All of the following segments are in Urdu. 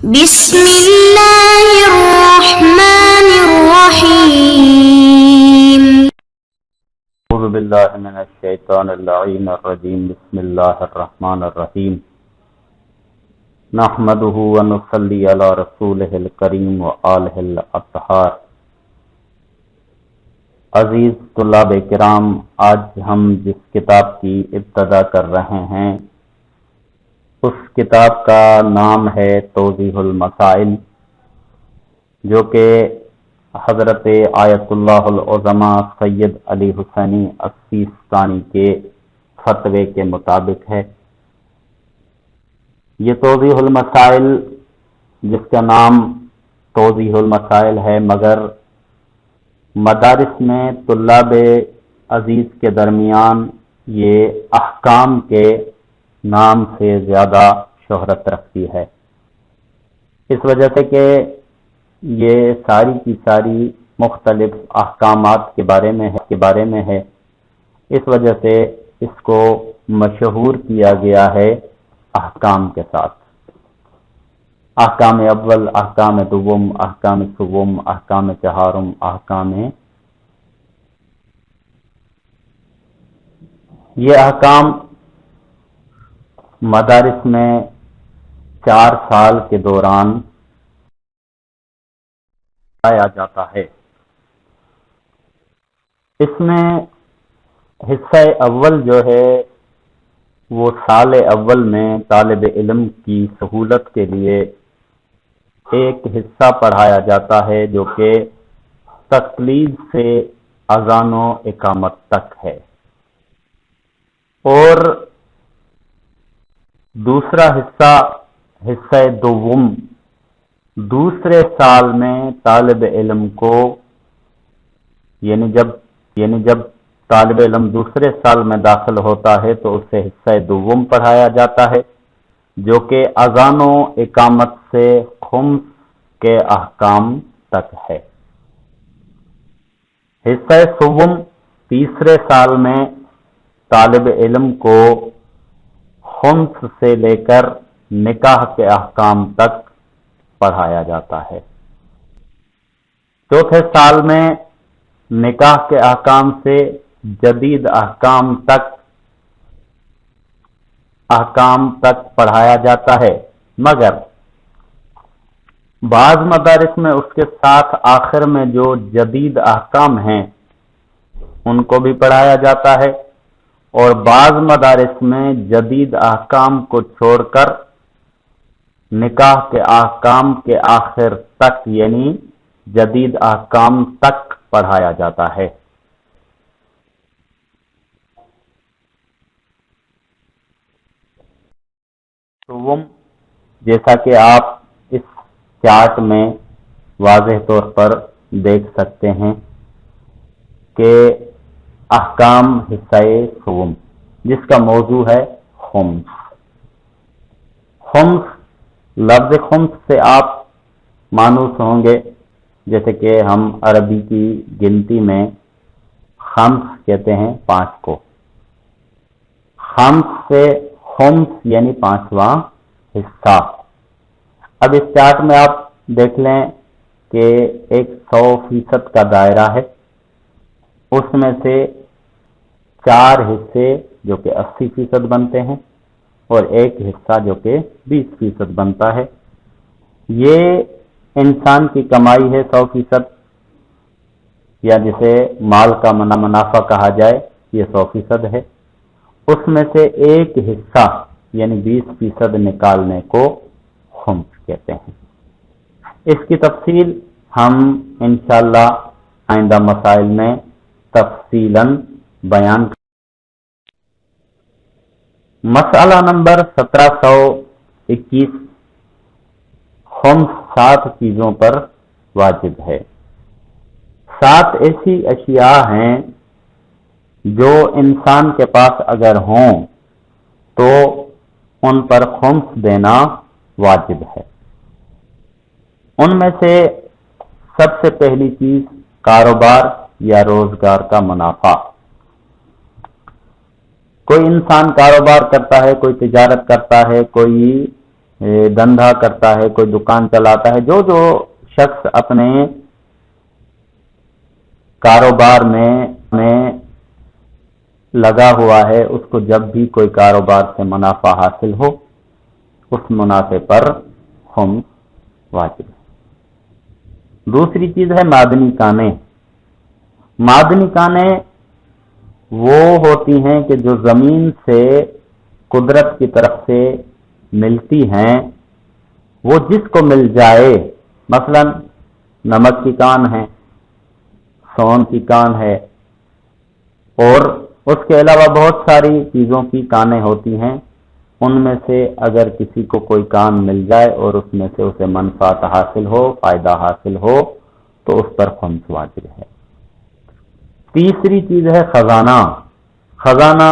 بسم اللہ الرحمن الرحیم اعوذ باللہ من الشیطان اللعین الرجیم بسم اللہ الرحمن الرحیم نحمدہ ونصلی علی رسولہ الکریم وآلہ الاطہار۔ عزیز طلاب کرام، آج ہم جس کتاب کی ابتدا کر رہے ہیں اس کتاب کا نام ہے توضیح المسائل، جو کہ حضرت آیت اللہ العظمہ سید علی حسینی السیستانی کے فتوے کے مطابق ہے۔ یہ توضیح المسائل جس کا نام توضیح المسائل ہے، مگر مدارس میں طلاب عزیز کے درمیان یہ احکام کے نام سے زیادہ شہرت رکھتی ہے، اس وجہ سے کہ یہ ساری کی ساری مختلف احکامات کے بارے میں ہے، اس وجہ سے اس کو مشہور کیا گیا ہے احکام کے ساتھ۔ احکام اول، احکام دوم، احکام سوم، احکام چہارم، یہ احکام مدارس میں 4 سال کے دوران پڑھایا جاتا ہے۔ اس میں حصہ اول جو ہے وہ سال اول میں طالب علم کی سہولت کے لیے ایک حصہ پڑھایا جاتا ہے، جو کہ تقلید سے اذان و اقامت تک ہے، اور دوسرا حصہ دوم دوسرے سال میں طالب علم کو یعنی جب طالب علم دوسرے سال میں داخل ہوتا ہے تو اسے حصہ دوم پڑھایا جاتا ہے، جو کہ اذان و اقامت سے خمس کے احکام تک ہے۔ حصہ سوم تیسرے سال میں طالب علم کو خمس سے لے کر نکاح کے احکام تک پڑھایا جاتا ہے۔ چوتھے سال میں نکاح کے احکام سے جدید احکام تک پڑھایا جاتا ہے، مگر بعض مدارس میں اس کے ساتھ آخر میں جو جدید احکام ہیں ان کو بھی پڑھایا جاتا ہے، اور بعض مدارس میں جدید احکام کو چھوڑ کر نکاح کے احکام کے آخر تک یعنی جدید احکام تک پڑھایا جاتا ہے۔ جیسا کہ آپ اس چارٹ میں واضح طور پر دیکھ سکتے ہیں کہ احکام حصہ سوم جس کا موضوع ہے خمس۔ لفظ خمس سے آپ مانوس ہوں گے، جیسے کہ ہم عربی کی گنتی میں خمس کہتے ہیں 5 کو، خمس سے خمس یعنی 5واں حصہ۔ اب اس چارٹ میں آپ دیکھ لیں کہ ایک 100% کا دائرہ ہے، اس میں سے 4 حصے جو کہ 80% بنتے ہیں اور ایک حصہ جو کہ 20% بنتا ہے۔ یہ انسان کی کمائی ہے 100%، یا جسے مال کا منافع کہا جائے، یہ 100% ہے۔ اس میں سے ایک حصہ یعنی 20% نکالنے کو خمس کہتے ہیں۔ اس کی تفصیل ہم انشاءاللہ آئندہ مسائل میں تفصیلاً بیان کریں۔ مسئلہ نمبر 1721، خمس 7 چیزوں پر واجب ہے۔ 7 ایسی اشیاء ہیں جو انسان کے پاس اگر ہوں تو ان پر خمس دینا واجب ہے۔ ان میں سے سب سے پہلی چیز کاروبار یا روزگار کا منافع۔ کوئی انسان کاروبار کرتا ہے، کوئی تجارت کرتا ہے، کوئی دھندا کرتا ہے، کوئی دکان چلاتا ہے، جو شخص اپنے کاروبار میں لگا ہوا ہے، اس کو جب بھی کوئی کاروبار سے منافع حاصل ہو، اس منافع پر خمس واجب ہے۔ دوسری چیز ہے معدنی کانیں۔ معدنی کانیں وہ ہوتی ہیں کہ جو زمین سے قدرت کی طرف سے ملتی ہیں، وہ جس کو مل جائے، مثلا نمک کی کان ہے، سون کی کان ہے، اور اس کے علاوہ بہت ساری چیزوں کی کانیں ہوتی ہیں، ان میں سے اگر کسی کو کوئی کان مل جائے اور اس میں سے اسے منفعت حاصل ہو، فائدہ حاصل ہو، تو اس پر خمس واجب ہے۔ تیسری چیز ہے خزانہ۔ خزانہ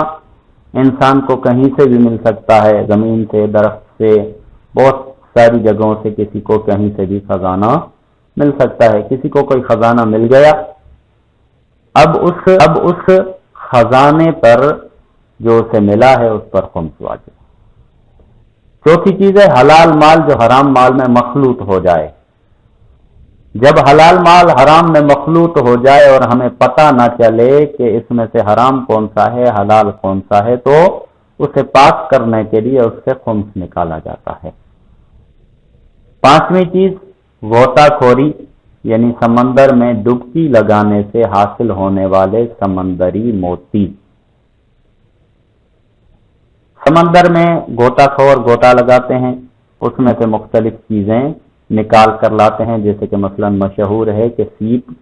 انسان کو کہیں سے بھی مل سکتا ہے، زمین سے، درخت سے، بہت ساری جگہوں سے کسی کو کہیں سے بھی خزانہ مل سکتا ہے۔ کسی کو کوئی خزانہ مل گیا، اب اس خزانے پر جو اسے ملا ہے اس پر خمس واجب۔ چوتھی چیز ہے حلال مال جو حرام مال میں مخلوط ہو جائے۔ جب حلال مال حرام میں مخلوط ہو جائے اور ہمیں پتہ نہ چلے کہ اس میں سے حرام کون سا ہے، حلال کون سا ہے، تو اسے پاک کرنے کے لیے اس سے خمس نکالا جاتا ہے۔ پانچویں چیز غوطہ خوری، یعنی سمندر میں ڈبکی لگانے سے حاصل ہونے والے سمندری موتی۔ سمندر میں غوطہ خور غوطہ لگاتے ہیں، اس میں سے مختلف چیزیں نکال کر لاتے ہیں، جیسے کہ مثلا مشہور ہے کہ سیپ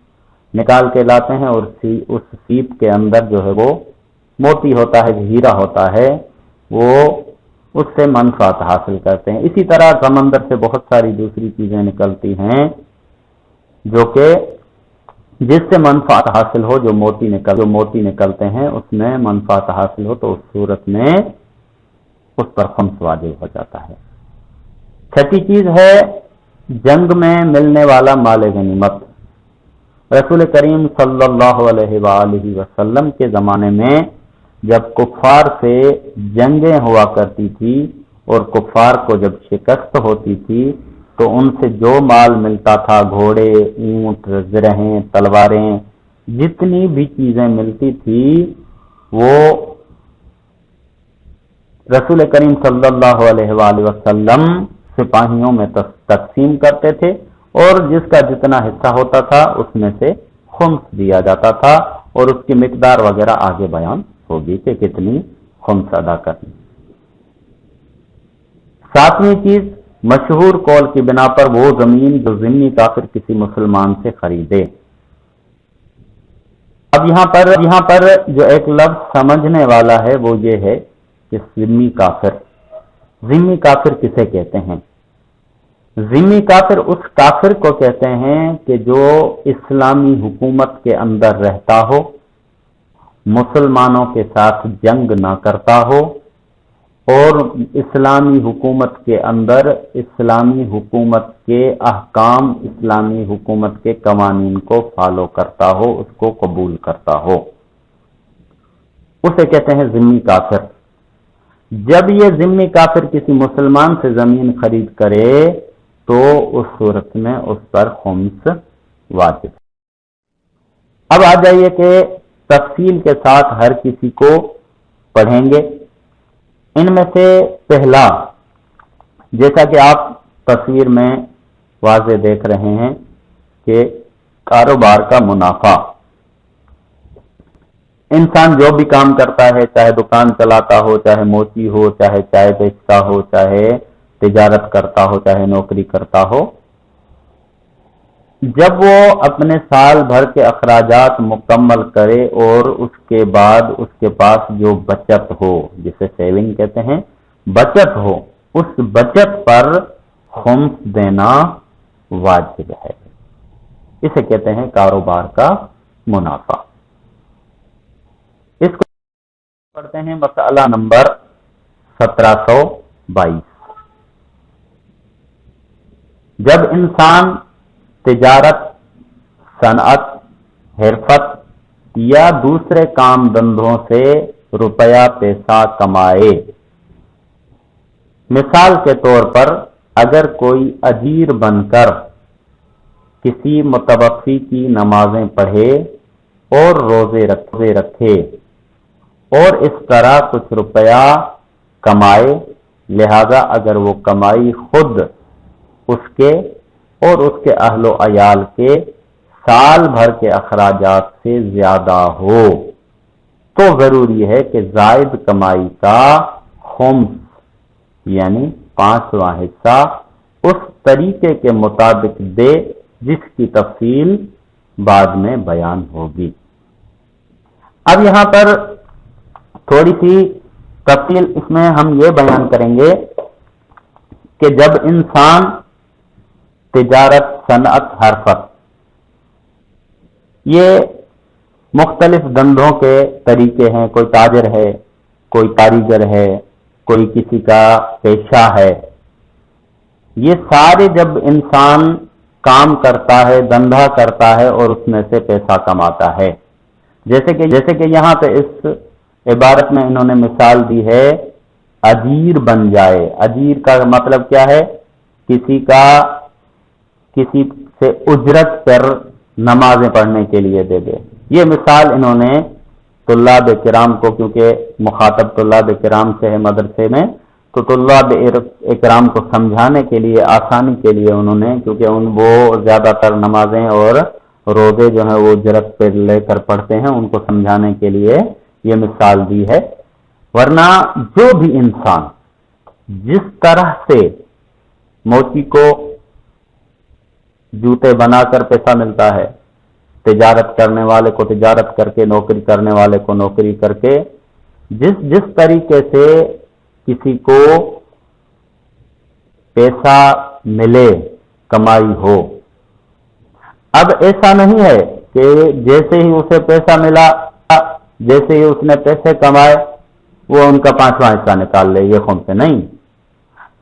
نکال کے لاتے ہیں، اور اس سیپ کے اندر جو ہے وہ موتی ہوتا ہے، ہیرا ہوتا ہے، وہ اس سے منفعت حاصل کرتے ہیں۔ اسی طرح سمندر سے بہت ساری دوسری چیزیں نکلتی ہیں جو کہ جس سے منفعت حاصل ہو، جو موتی نکلتے ہیں اس میں منفعت حاصل ہو، تو اس صورت میں اس پر خمس واجب ہو جاتا ہے۔ چھٹی چیز ہے جنگ میں ملنے والا مال غنیمت۔ رسول کریم صلی اللہ علیہ وآلہ وسلم کے زمانے میں جب کفار سے جنگیں ہوا کرتی تھی اور کفار کو جب شکست ہوتی تھی تو ان سے جو مال ملتا تھا، گھوڑے، اونٹ، زرہیں، تلواریں، جتنی بھی چیزیں ملتی تھی، وہ رسول کریم صلی اللہ علیہ وآلہ وسلم سپاہیوں میں تقسیم کرتے تھے، اور جس کا جتنا حصہ ہوتا تھا اس میں سے خمس دیا جاتا تھا، اور اس کی مقدار وغیرہ آگے بیان ہوگی کہ کتنی خمس ادا کرنی۔ ساتویں چیز مشہور قول کی بنا پر وہ زمین جو ذمہ کافر کسی مسلمان سے خریدے۔ اب یہاں پر جو ایک لفظ سمجھنے والا ہے وہ یہ ہے کہ ذمہ کافر کسے کہتے ہیں؟ ذمہ کافر اس کافر کو کہتے ہیں کہ جو اسلامی حکومت کے اندر رہتا ہو، مسلمانوں کے ساتھ جنگ نہ کرتا ہو، اور اسلامی حکومت کے اندر اسلامی حکومت کے احکام، اسلامی حکومت کے قوانین کو فالو کرتا ہو، اس کو قبول کرتا ہو، اسے کہتے ہیں ذمہ کافر۔ جب یہ ذمہ کافر کسی مسلمان سے زمین خرید کرے تو اس صورت میں اس پر خمس واجب۔ اب آ جائیے کہ تفصیل کے ساتھ ہر کسی کو پڑھیں گے۔ ان میں سے پہلا، جیسا کہ آپ تصویر میں واضح دیکھ رہے ہیں کہ کاروبار کا منافع، انسان جو بھی کام کرتا ہے، چاہے دکان چلاتا ہو، چاہے موچی ہو، چاہے چائے بیچتا ہو، چاہے تجارت کرتا ہو، چاہے نوکری کرتا ہو، جب وہ اپنے سال بھر کے اخراجات مکمل کرے اور اس کے بعد اس کے پاس جو بچت ہو، جسے سیونگ کہتے ہیں، بچت ہو، اس بچت پر خمس دینا واجب ہے۔ اسے کہتے ہیں کاروبار کا منافع۔ اس کو پڑھتے ہیں مسئلہ نمبر 1722۔ جب انسان تجارت، صنعت، حرفت یا دوسرے کام دھندوں سے روپیہ پیسہ کمائے مثال کے طور پر اگر کوئی اجیر بن کر کسی متوفی کی نمازیں پڑھے اور روزے رکھے اور اس طرح کچھ روپیہ کمائے، لہذا اگر وہ کمائی خود اس کے اور اس کے اہل و عیال کے سال بھر کے اخراجات سے زیادہ ہو تو ضروری ہے کہ زائد کمائی کا خمس یعنی 5واں حصہ اس طریقے کے مطابق دے جس کی تفصیل بعد میں بیان ہوگی۔ اب یہاں پر تھوڑی سی تفصیل اس میں ہم یہ بیان کریں گے کہ جب انسان تجارت، صنعت، حرفت، یہ مختلف دندوں کے طریقے ہیں، کوئی تاجر ہے، کوئی کاریگر ہے، کوئی کسی کا پیشہ ہے، یہ سارے جب انسان کام کرتا ہے، دندہ کرتا ہے اور اس میں سے پیسہ کماتا ہے، جیسے کہ یہاں پہ اس عبارت میں انہوں نے مثال دی ہے اجیر بن جائے۔ اجیر کا مطلب کیا ہے؟ کسی سے اجرت پر نمازیں پڑھنے کے لیے دے دے۔ یہ مثال انہوں نے طلاب کرام کو، کیونکہ مخاطب طلاب کرام سے ہے مدرسے میں، تو طلاب اکرام کو سمجھانے کے لیے، آسانی کے لیے انہوں نے، کیونکہ وہ زیادہ تر نمازیں اور روزے جو ہیں وہ اجرت پہ لے کر پڑھتے ہیں، ان کو سمجھانے کے لیے یہ مثال دی ہے۔ ورنہ جو بھی انسان جس طرح سے موچی کو جوتے بنا کر پیسہ ملتا ہے، تجارت کرنے والے کو تجارت کر کے، نوکری کرنے والے کو نوکری کر کے، جس طریقے سے کسی کو پیسہ ملے، کمائی ہو، اب ایسا نہیں ہے کہ جیسے ہی اسے پیسہ ملا، جیسے ہی اس نے پیسے کمائے وہ ان کا 5واں حصہ نکال لے، یہ خمس نہیں،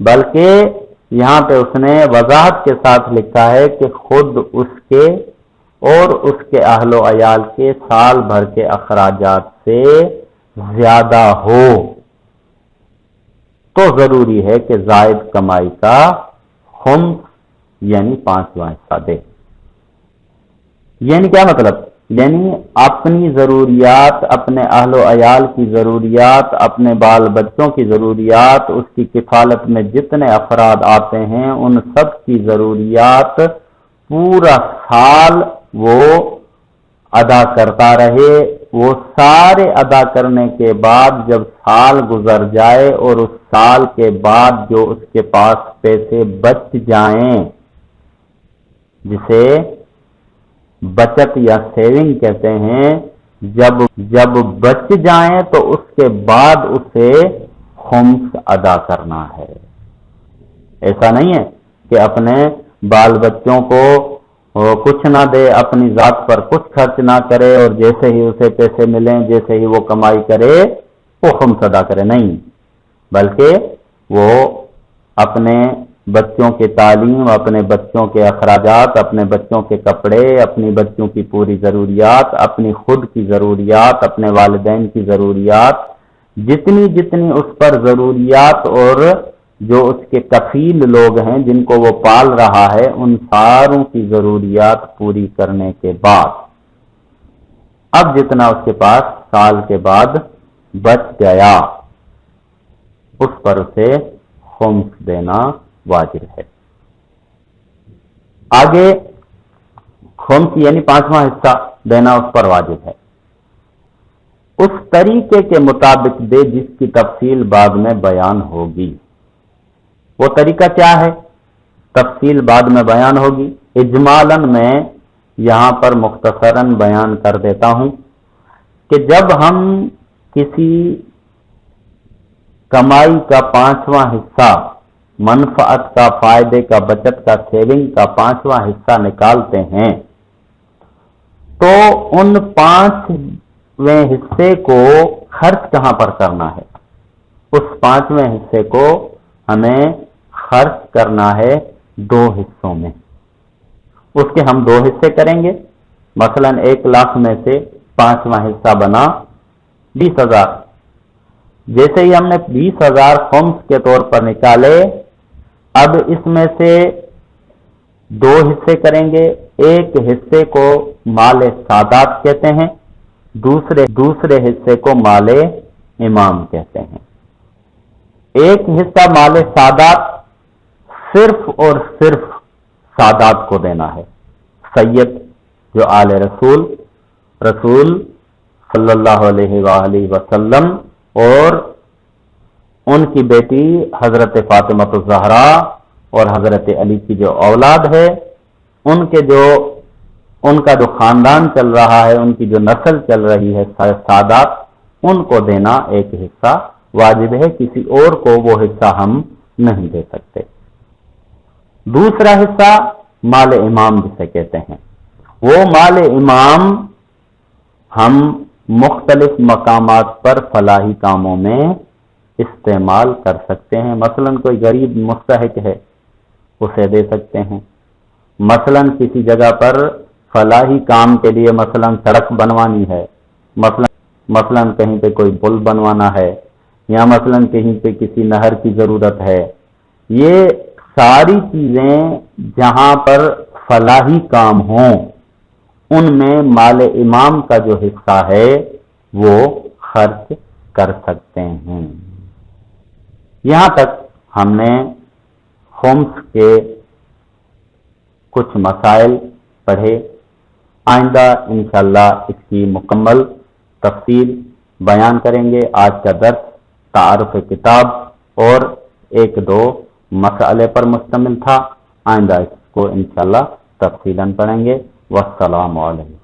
بلکہ یہاں پہ اس نے وضاحت کے ساتھ لکھا ہے کہ خود اس کے اور اس کے اہل و عیال کے سال بھر کے اخراجات سے زیادہ ہو تو ضروری ہے کہ زائد کمائی کا خمس یعنی 5واں حصہ دے۔ یعنی کیا مطلب؟ یعنی اپنی ضروریات، اپنے اہل و عیال کی ضروریات، اپنے بال بچوں کی ضروریات، اس کی کفالت میں جتنے افراد آتے ہیں ان سب کی ضروریات پورا سال وہ ادا کرتا رہے۔ وہ سارے ادا کرنے کے بعد جب سال گزر جائے اور اس سال کے بعد جو اس کے پاس پیسے بچ جائیں، جسے بچت یا سیونگ کہتے ہیں، جب بچ جائیں تو اس کے بعد اسے خمس ادا کرنا ہے۔ ایسا نہیں ہے کہ اپنے بال بچوں کو کچھ نہ دے، اپنی ذات پر کچھ خرچ نہ کرے اور جیسے ہی اسے پیسے ملیں، جیسے ہی وہ کمائی کرے وہ خمس ادا کرے، نہیں، بلکہ وہ اپنے بچوں کی تعلیم، اپنے بچوں کے اخراجات، اپنے بچوں کے کپڑے، اپنی بچوں کی پوری ضروریات، اپنی خود کی ضروریات، اپنے والدین کی ضروریات، جتنی اس پر ضروریات اور جو اس کے کفیل لوگ ہیں جن کو وہ پال رہا ہے، ان ساروں کی ضروریات پوری کرنے کے بعد اب جتنا اس کے پاس سال کے بعد بچ گیا اس پر اسے خمس دینا واجب ہے۔ آگے خمس یعنی 5واں حصہ دینا اس پر واجب ہے، اس طریقے کے مطابق دے جس کی تفصیل بعد میں بیان ہوگی۔ وہ طریقہ کیا ہے؟ تفصیل بعد میں بیان ہوگی۔ اجمالاً میں یہاں پر مختصراً بیان کر دیتا ہوں کہ جب ہم کسی کمائی کا 5واں حصہ، منفعت کا، فائدے کا، بچت کا، سیونگ کا 5واں حصہ نکالتے ہیں تو ان 5ویں حصے کو خرچ کہاں پر کرنا ہے؟ اس 5ویں حصے کو ہمیں خرچ کرنا ہے 2 حصوں میں۔ اس کے ہم 2 حصے کریں گے، مثلا 1 لاکھ میں سے 5واں حصہ بنا 20,000، جیسے ہی ہم نے 20,000 خمس کے طور پر نکالے، اب اس میں سے 2 حصے کریں گے. ایک حصے کو مال سادات کہتے ہیں، دوسرے حصے کو مال امام کہتے ہیں. ایک حصہ مال سادات صرف اور صرف سادات کو دینا ہے. سید جو آل رسول صلی اللہ علیہ وآلہ وسلم اور ان کی بیٹی حضرت فاطمہ الزہرا اور حضرت علی کی جو اولاد ہے، ان کا جو خاندان چل رہا ہے، ان کی جو نسل چل رہی ہے سادات، ان کو دینا ایک حصہ واجب ہے. کسی اور کو وہ حصہ ہم نہیں دے سکتے. دوسرا حصہ مال امام جسے کہتے ہیں، وہ مال امام ہم مختلف مقامات پر فلاحی کاموں میں استعمال کر سکتے ہیں. مثلا کوئی غریب مستحق ہے، اسے دے سکتے ہیں. مثلا کسی جگہ پر فلاحی کام کے لیے مثلا سڑک بنوانی ہے، مثلا کہیں پہ کوئی پل بنوانا ہے، یا مثلا کہیں پہ کسی نہر کی ضرورت ہے. یہ ساری چیزیں جہاں پر فلاحی کام ہوں، ان میں مال امام کا جو حصہ ہے وہ خرچ کر سکتے ہیں. یہاں تک ہم نے خمس کے کچھ مسائل پڑھے. آئندہ انشاءاللہ اس کی مکمل تفصیل بیان کریں گے. آج کا درس تعارف کتاب اور 1-2 مسئلے پر مشتمل تھا. آئندہ اس کو انشاءاللہ تفصیلاً پڑھیں گے. والسلام علیکم.